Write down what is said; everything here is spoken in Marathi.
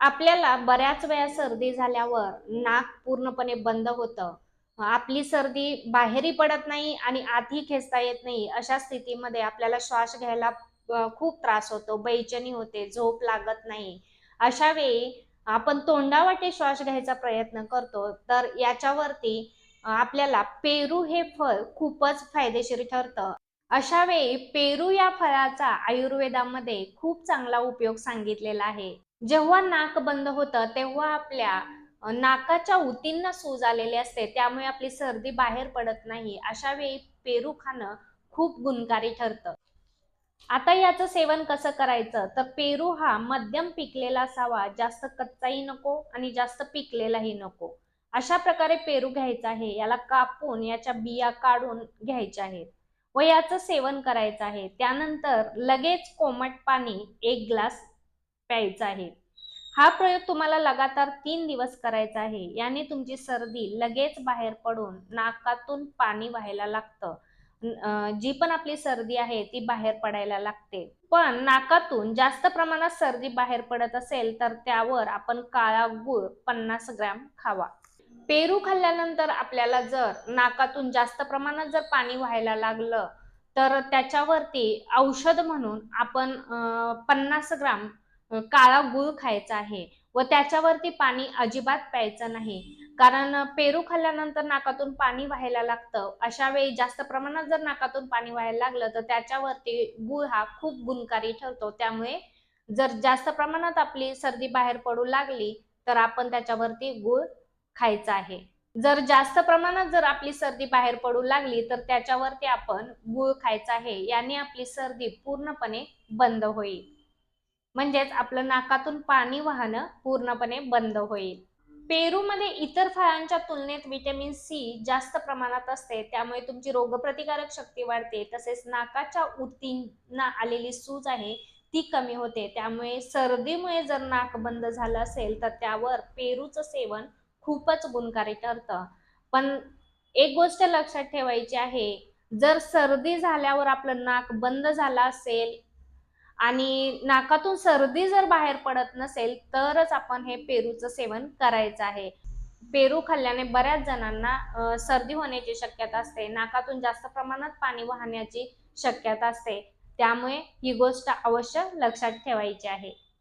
आपल्याला बऱ्याच वेळा सर्दी झाल्यावर नाक पूर्णपणे बंद होतं. आपली सर्दी बाहेरही पडत नाही आणि आतही खेचता येत नाही. अशा स्थितीमध्ये आपल्याला श्वास घ्यायला खूप त्रास होतो, बेचैनी होते, झोप लागत नाही. अशा वेळी आपण तोंडावाटे श्वास घ्यायचा प्रयत्न करतो. तर याच्यावरती आपल्याला पेरू हे फळ खूपच फायदेशीर ठरतं. अशा वेळी पेरू या फळाचा आयुर्वेदामध्ये खूप चांगला उपयोग सांगितलेला आहे. जेव्हा नाक बंद होतं तेव्हा आपल्या नाकाच्या उतींना सूज आलेली असते, त्यामुळे आपली सर्दी बाहेर पडत नाही. अशा वेळी पेरू खाणं खूप गुणकारी ठरतं. आता याचं सेवन कसं करायचं, तर पेरू हा मध्यम पिकलेला असावा, जास्त कच्चाही नको आणि जास्त पिकलेलाही नको. अशा प्रकारे पेरू घ्यायचा आहे. याला कापून याच्या बिया काढून घ्यायच्या आहेत व याचं सेवन करायचं आहे. त्यानंतर लगेच कोमट पाणी 1 ग्लास प्यायचा आहे. हा प्रयोग तुम्हाला लगातार 3 दिवस करायचा आहे. याने तुमची सर्दी लगेच बाहेर पडून नाकातून पाणी व्हायला लागतं. जी पण आपली सर्दी आहे ती बाहेर पडायला लागते. पण नाकातून जास्त प्रमाणात सर्दी बाहेर पडत असेल तर त्यावर आपण काळा गूळ 50 ग्रॅम खावा. पेरू खाल्ल्यानंतर आपल्याला जर नाकातून जास्त प्रमाणात जर पाणी व्हायला लागलं तर त्याच्यावरती औषध म्हणून आपण 50 ग्राम काळा गूळ खायचा आहे व त्याच्यावरती पाणी अजिबात प्यायचं नाही. कारण पेरू खाल्ल्यानंतर नाकातून पाणी व्हायला लागतं. अशा वेळी जास्त प्रमाणात जर नाकातून पाणी व्हायला लागलं तर त्याच्यावरती गूळ हा खूप गुणकारी ठरतो. त्यामुळे जर जास्त प्रमाणात आपली सर्दी बाहेर पडू लागली तर आपण त्याच्यावरती गूळ खायचा आहे. जर जास्त प्रमाणात जर आपली सर्दी बाहेर पडू लागली तर त्याच्यावरती आपण गूळ खायचा आहे. याने आपली सर्दी पूर्णपणे बंद होईल. म्हणजेच आपलं नाकातून पाणी वाहणं पूर्णपणे बंद होईल. पेरूमध्ये इतर फळांच्या तुलनेत व्हिटॅमिन सी जास्त प्रमाणात असते, त्यामुळे तुमची रोगप्रतिकारक शक्ती वाढते. तसेच नाकाच्या उतींना आलेली सूज आहे ती कमी होते. त्यामुळे सर्दीमुळे जर नाक बंद झालं असेल तर त्यावर पेरूचं सेवन खूपच गुणकारी ठरतं. पण एक गोष्ट लक्षात ठेवायची आहे, जर सर्दी झाल्यावर आपलं नाक बंद झालं असेल आणि नाकातून सर्दी जर बाहेर पडत नसेल तरच आपण हे पेरूचं सेवन करायचं आहे. पेरू खाल्ल्याने बऱ्याच जणांना सर्दी होण्याची शक्यता असते. नाकातून जास्त प्रमाणात पाणी वाहण्याची शक्यता असते. त्यामुळे ही गोष्ट अवश्य लक्षात ठेवायची आहे.